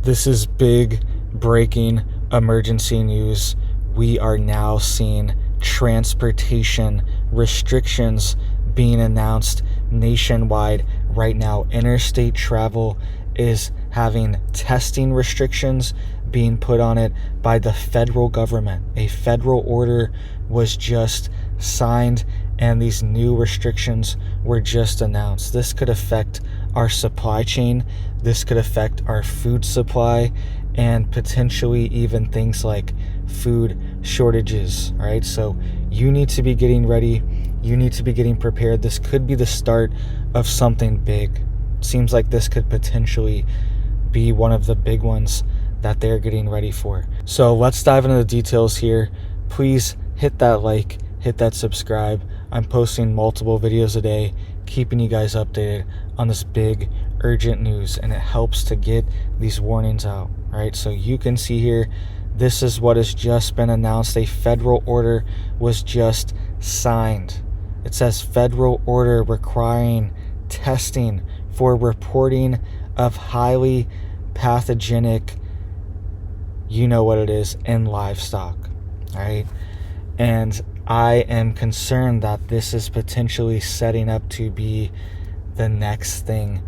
This is big breaking emergency news. We are now seeing transportation restrictions being announced nationwide right now. Interstate travel is having testing restrictions being put on it by the federal government. A federal order was just signed and these new restrictions were just announced. This could affect our supply chain. This could affect our food supply and potentially even things like food shortages, right? So you need to be getting ready. You need to be getting prepared. This could be the start of something big. Seems like this could potentially be one of the big ones that they're getting ready for. So let's dive into the details here. Please hit that like, hit that subscribe. I'm posting multiple videos a day, keeping you guys updated on this big urgent news, and it helps to get these warnings out, right? So you can see here, this is what has just been announced. A federal order was just signed. It says federal order requiring testing for reporting of highly pathogenic, you know what it is, in livestock, right? And I am concerned that this is potentially setting up to be the next thing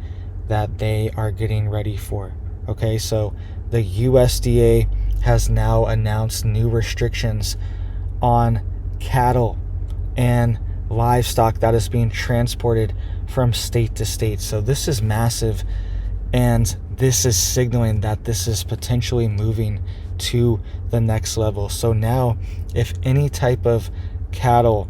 that they are getting ready for. Okay, so the USDA has now announced new restrictions on cattle and livestock that is being transported from state to state. So this is massive, and this is signaling that this is potentially moving to the next level. So now, if any type of cattle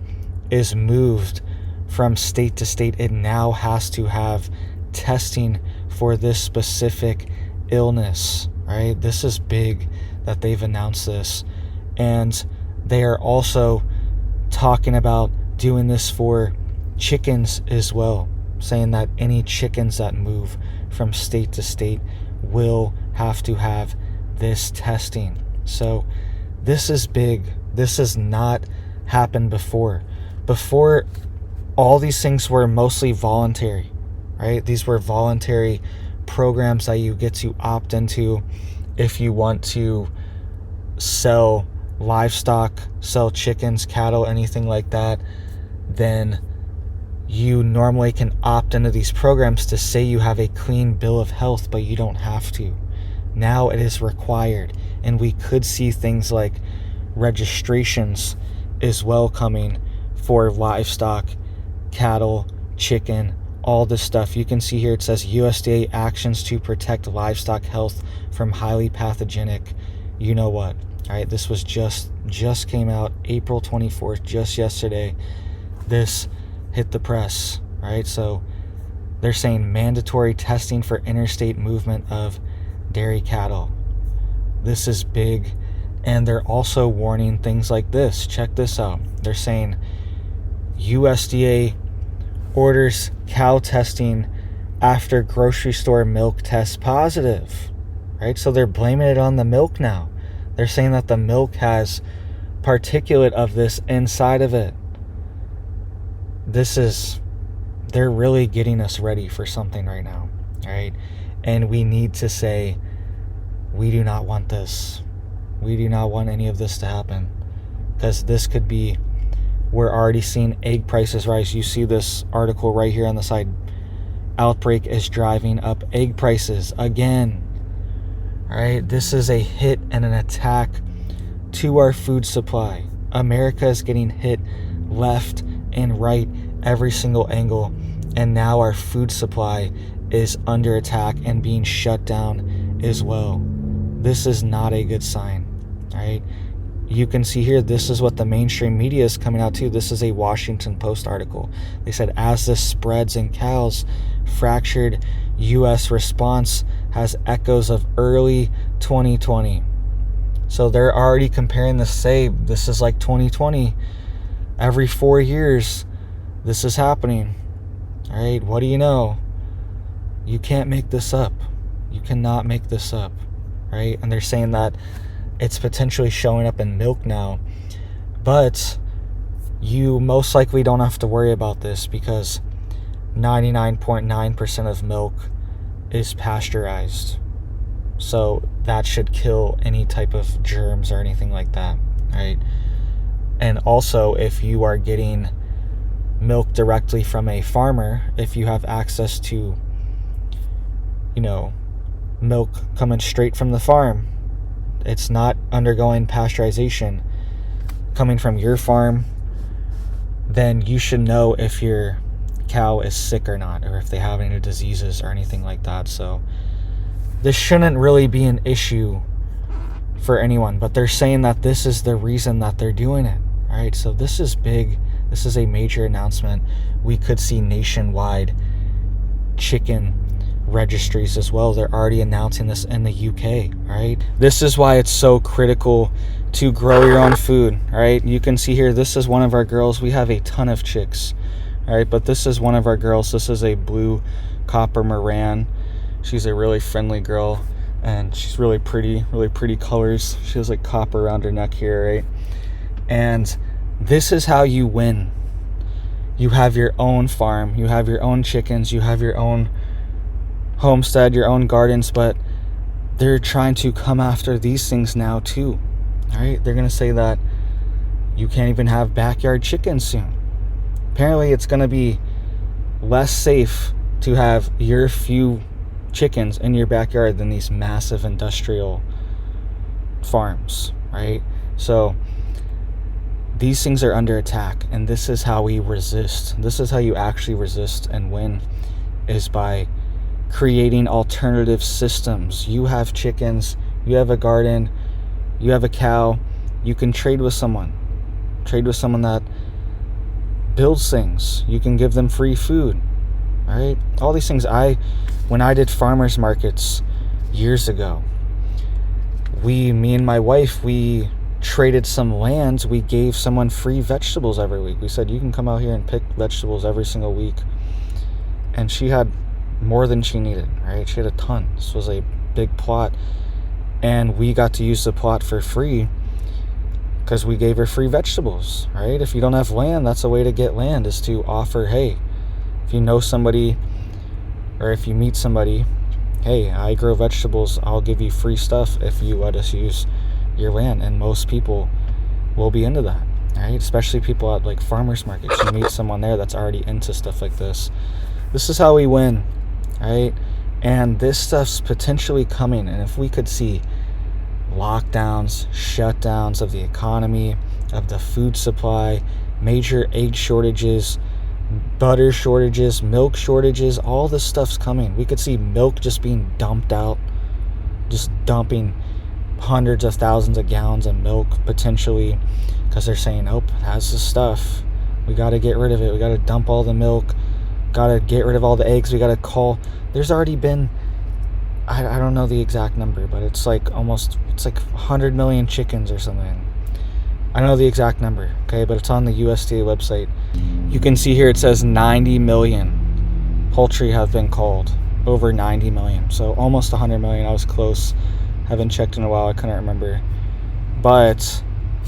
is moved from state to state, it now has to have testing for this specific illness, right? This is big that they've announced this. And they are also talking about doing this for chickens as well, saying that any chickens that move from state to state will have to have this testing. So this is big. This has not happened before. Before, all these things were mostly voluntary, right? These were voluntary programs that you get to opt into if you want to sell livestock, sell chickens, cattle, anything like that. Then you normally can opt into these programs to say you have a clean bill of health, but you don't have to. Now it is required, and we could see things like registrations as well coming for livestock, cattle, chicken, all this stuff. You can see here it says USDA actions to protect livestock health from highly pathogenic, you know what. All right, this was just came out April 24th, just yesterday. This hit the press, right? So they're saying mandatory testing for interstate movement of dairy cattle. This is big. And they're also warning things like this. Check this out. They're saying USDA orders cow testing after grocery store milk tests positive, right? So they're blaming it on the milk now. They're saying that the milk has particulate of this inside of it. They're really getting us ready for something right now, all right? And we need to say, we do not want this. We do not want any of this to happen, because this could be, we're already seeing egg prices rise. You see this article right here on the side. Outbreak is driving up egg prices again. All right, this is a hit and an attack to our food supply. America is getting hit left and right, every single angle, and now our food supply is under attack and being shut down as well. This is not a good sign, right? You can see here, this is what the mainstream media is coming out to. This is a Washington Post article. They said, as this spreads in cows, fractured U.S. response has echoes of early 2020. So they're already comparing this, say, this is like 2020. Every 4 years, this is happening. All right, what do you know? You can't make this up. You cannot make this up, right? And they're saying that it's potentially showing up in milk now, but you most likely don't have to worry about this because 99.9% of milk is pasteurized. So that should kill any type of germs or anything like that, right? And also, if you are getting milk directly from a farmer, if you have access to, milk coming straight from the farm, it's not undergoing pasteurization, coming from your farm, then you should know if your cow is sick or not, or if they have any diseases or anything like that. So this shouldn't really be an issue for anyone, but they're saying that this is the reason that they're doing it. All right, so this is big. This is a major announcement. We could see nationwide chicken registries as well. They're already announcing this in the UK. All right, this is why it's so critical to grow your own food. All right, you can see here, this is one of our girls. We have a ton of chicks. All right, but this is one of our girls. This is a blue copper Moran. She's a really friendly girl, and she's really pretty colors. She has like copper around her neck here, right? And this is how you win. You have your own farm, you have your own chickens, you have your own homestead, your own gardens, but they're trying to come after these things now too. All right, they're gonna say that you can't even have backyard chickens soon. Apparently it's gonna be less safe to have your few chickens in your backyard than these massive industrial farms, right? So these things are under attack, and this is how we resist. This is how you actually resist and win, is by creating alternative systems. You have chickens, you have a garden, you have a cow, you can trade with someone that builds things. You can give them free food. All right, all these things. When I did farmers markets years ago, me and my wife, we traded some lands. We gave someone free vegetables every week. We said, you can come out here and pick vegetables every single week. And she had more than she needed, right? She had a ton. This was a big plot, and we got to use the plot for free because we gave her free vegetables, right? If you don't have land, that's a way to get land, is to offer, hey, if you know somebody or if you meet somebody, hey, I grow vegetables, I'll give you free stuff if you let us use your land. And most people will be into that, right? Especially people at like farmers markets. You meet someone there that's already into stuff like this. This is how we win, right? And this stuff's potentially coming, and if we could see lockdowns, shutdowns of the economy, of the food supply, major egg shortages, butter shortages, milk shortages, all this stuff's coming. We could see milk just being dumped out, just dumping hundreds of thousands of gallons of milk potentially, because they're saying, oh, it has this stuff, we got to get rid of it, we got to dump all the milk, got to get rid of all the eggs, we got to call. There's already been, I don't know the exact number, but it's like 100 million chickens or something. I don't know the exact number, okay, but it's on the USDA website. You can see here it says 90 million poultry have been culled, over 90 million, so almost 100 million. I was close, haven't checked in a while, I couldn't remember, but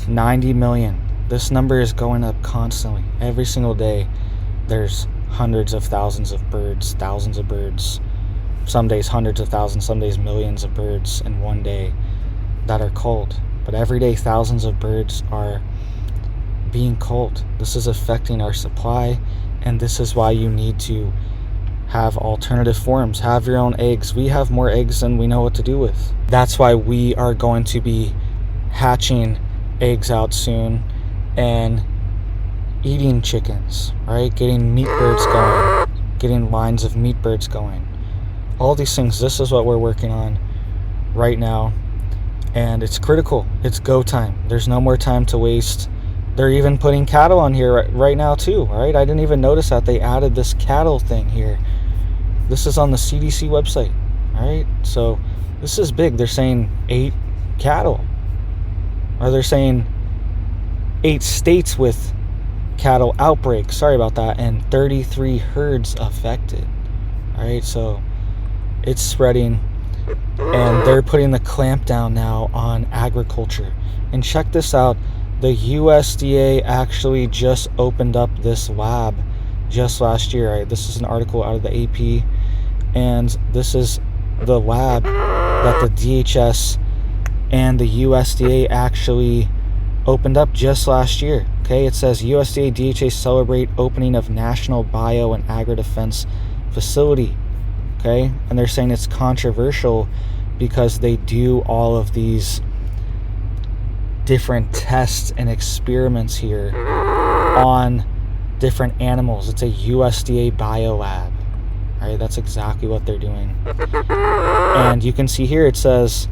90 million. This number is going up constantly. Every single day there's hundreds of thousands of birds, some days hundreds of thousands, some days millions of birds in one day that are culled. But every day thousands of birds are being culled. This is affecting our supply, and this is why you need to have alternative forms. Have your own eggs. We have more eggs than we know what to do with. That's why we are going to be hatching eggs out soon and eating chickens, right? Getting meat birds going, getting lines of meat birds going. All these things, this is what we're working on right now, and it's critical. It's go time. There's no more time to waste. They're even putting cattle on here right now too, right? I didn't even notice that they added this cattle thing here. This is on the CDC website, all right? So this is big. They're saying 8 cattle, or they're saying 8 states with cattle outbreak, sorry about that, and 33 herds affected. All right, so it's spreading, and they're putting the clamp down now on agriculture. And check this out, the USDA actually just opened up this lab just last year, right? This is an article out of the AP, and this is the lab that the DHS and the USDA actually opened up just last year. Okay, it says USDA DHA celebrate opening of National Bio and Agri-Defense Facility. Okay, and they're saying it's controversial because they do all of these different tests and experiments here on different animals. It's a USDA biolab. All right, that's exactly what they're doing. And you can see here it says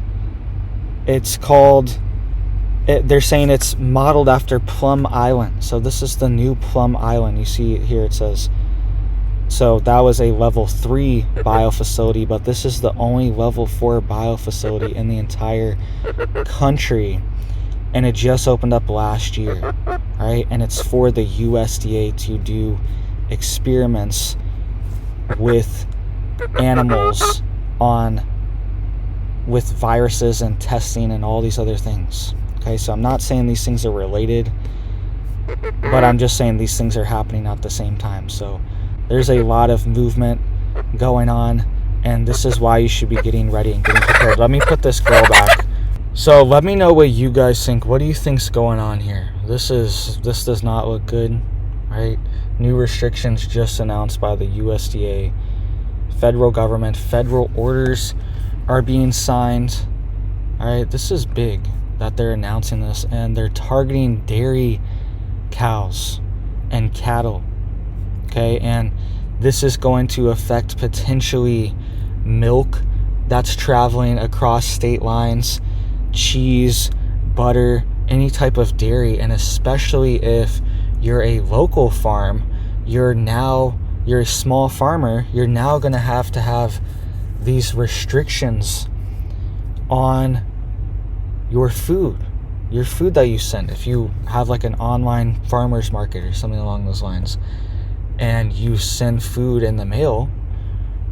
it's called, they're saying it's modeled after Plum Island. So this is the new Plum Island. You see here it says, so that was a level 3 bio facility, but this is the only level 4 bio facility in the entire country. And it just opened up last year, right? And it's for the USDA to do experiments with animals with viruses and testing and all these other things. Okay, so I'm not saying these things are related, but I'm just saying these things are happening at the same time. So there's a lot of movement going on, and this is why you should be getting ready and getting prepared. Let me put this girl back. So let me know what you guys think. What do you think's going on here? This does not look good, right? New restrictions just announced by the USDA. Federal government, federal orders are being signed. All right, this is big that they're announcing this, and they're targeting dairy cows and cattle. Okay, and this is going to affect potentially milk that's traveling across state lines, cheese, butter, any type of dairy. And especially if you're a local farm, you're a small farmer, you're now going to have these restrictions on your food that you send. If you have like an online farmer's market or something along those lines, and you send food in the mail,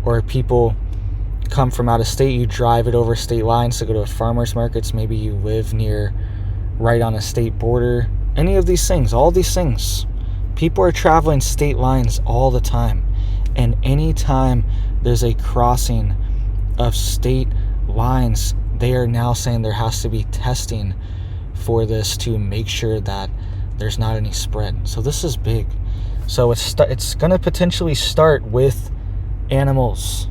or people come from out of state, you drive it over state lines to go to farmers markets, maybe you live right on a state border, any of these things, all these things, people are traveling state lines all the time. And anytime there's a crossing of state lines, they are now saying there has to be testing for this to make sure that there's not any spread. So this is big. So it's going to potentially start with animals,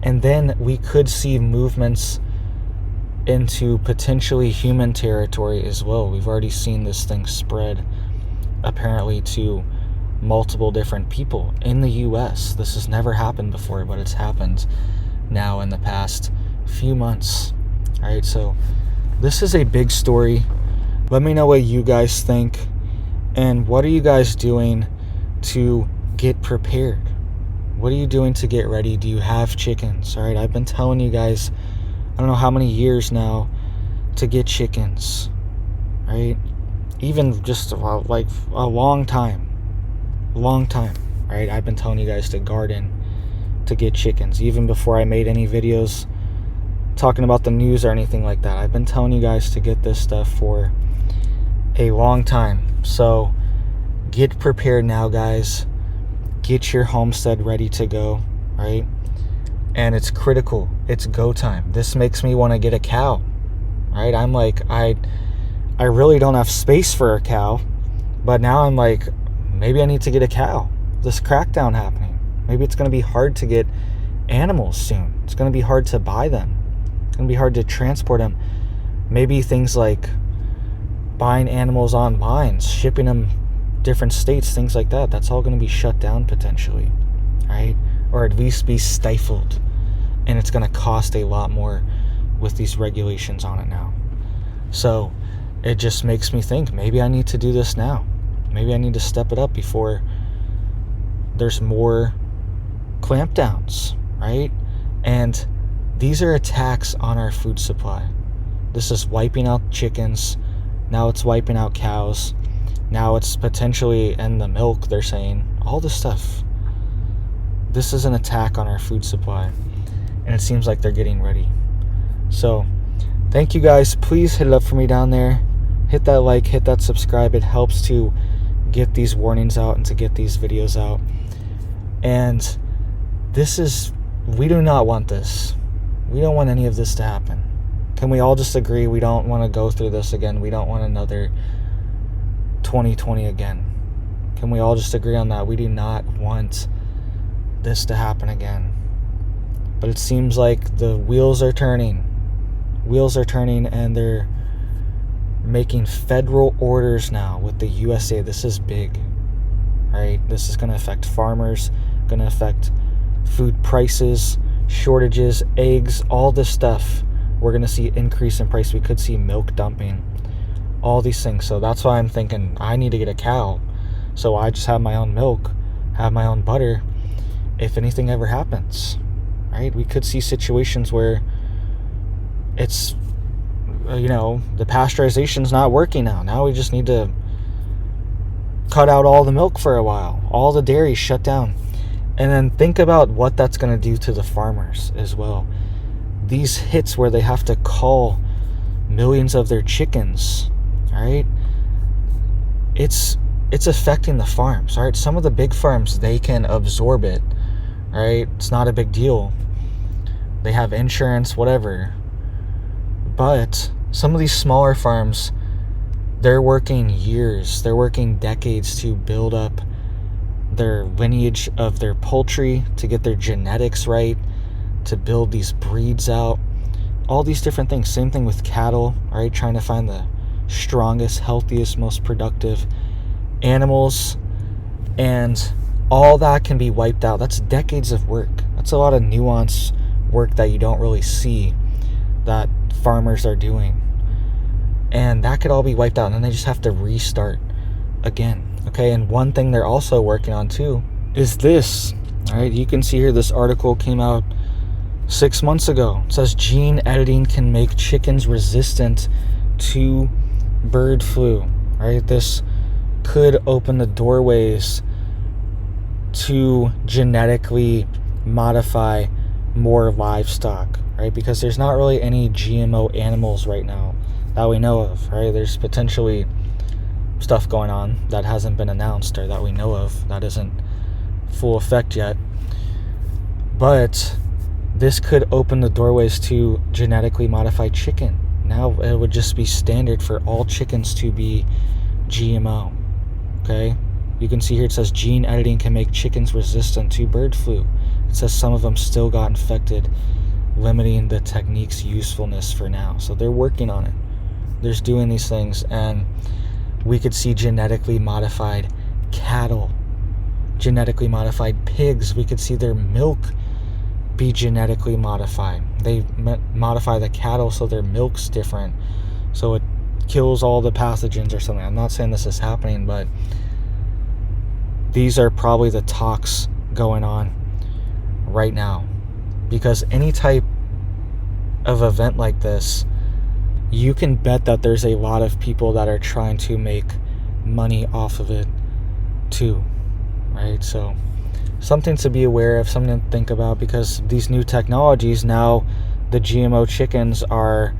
and then we could see movements into potentially human territory as well. We've already seen this thing spread apparently to multiple different people in the US. This has never happened before, but it's happened now in the past few months. All right, so this is a big story. Let me know what you guys think, and what are you guys doing to get prepared? What are you doing to get ready? Do you have chickens? All right, I've been telling you guys, I don't know how many years now, to get chickens, right? Even just like a long time, right? I've been telling you guys to garden, to get chickens, even before I made any videos talking about the news or anything like that. I've been telling you guys to get this stuff for a long time. So get prepared now, guys. Get your homestead ready to go, right? And it's critical. It's go time. This makes me want to get a cow, right? I'm like, I really don't have space for a cow, but now I'm like, maybe I need to get a cow. This crackdown happening. Maybe it's going to be hard to get animals soon. It's going to be hard to buy them. It's going to be hard to transport them. Maybe things like buying animals online, shipping them different states, things like that, that's all going to be shut down potentially, right? Or at least be stifled, and it's going to cost a lot more with these regulations on it now. So it just makes me think, maybe I need to do this now. Maybe I need to step it up before there's more clampdowns, right? And these are attacks on our food supply. This is wiping out chickens. Now it's wiping out cows. Now it's potentially in the milk, they're saying. All this stuff. This is an attack on our food supply. And it seems like they're getting ready. So, thank you guys. Please hit it up for me down there. Hit that like, hit that subscribe. It helps to get these warnings out and to get these videos out. And we do not want this. We don't want any of this to happen. Can we all just agree we don't want to go through this again? We don't want another 2020 again. Can we all just agree on that? We do not want this to happen again. But it seems like the wheels are turning. Wheels are turning, and they're making federal orders now with the USDA. This is big, right? This is going to affect farmers, going to affect food prices, shortages, eggs, all this stuff. We're going to see increase in price. We could see milk dumping, all these things. So that's why I'm thinking I need to get a cow, so I just have my own milk, have my own butter, if anything ever happens, right? We could see situations where it's, the pasteurization's not working now. Now we just need to cut out all the milk for a while. All the dairy shut down. And then think about what that's going to do to the farmers as well. These hits where they have to cull millions of their chickens, right? It's affecting the farms, right? Some of the big farms, they can absorb it, right? It's not a big deal. They have insurance, whatever. But some of these smaller farms, they're working years, they're working decades to build up their lineage of their poultry, to get their genetics right, to build these breeds out, all these different things. Same thing with cattle, right? Trying to find the strongest, healthiest, most productive animals, and all that can be wiped out. That's decades of work. That's a lot of nuanced work that you don't really see that farmers are doing, and that could all be wiped out, and then they just have to restart again. Okay, and one thing they're also working on too is this. All right, you can see here this article came out 6 months ago. It says gene editing can make chickens resistant to bird flu. All right, this could open the doorways to genetically modify more livestock, right? Because there's not really any GMO animals right now that we know of, right? There's potentially stuff going on that hasn't been announced, or that we know of, that isn't full effect yet. But this could open the doorways to genetically modified chicken. Now it would just be standard for all chickens to be GMO. Okay, you can see here it says gene editing can make chickens resistant to bird flu. It says some of them still got infected, limiting the technique's usefulness for now. So they're working on it. They're doing these things, and we could see genetically modified cattle, genetically modified pigs. We could see their milk be genetically modified. They modify the cattle so their milk's different, so it kills all the pathogens or something. I'm not saying this is happening, but these are probably the talks going on right now, because any type of event like this, you can bet that there's a lot of people that are trying to make money off of it too, right? So something to be aware of, something to think about, because these new technologies now, the GMO chickens are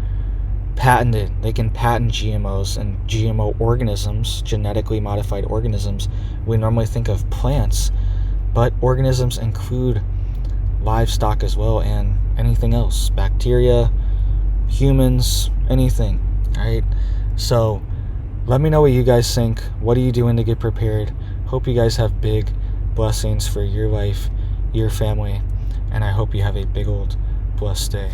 patented. They can patent GMOs and GMO organisms, genetically modified organisms. We normally think of plants, but organisms include livestock as well, and anything else, bacteria, humans, anything, right? So let me know what you guys think. What are you doing to get prepared? Hope you guys have big blessings for your life, your family, and I hope you have a big old blessed day.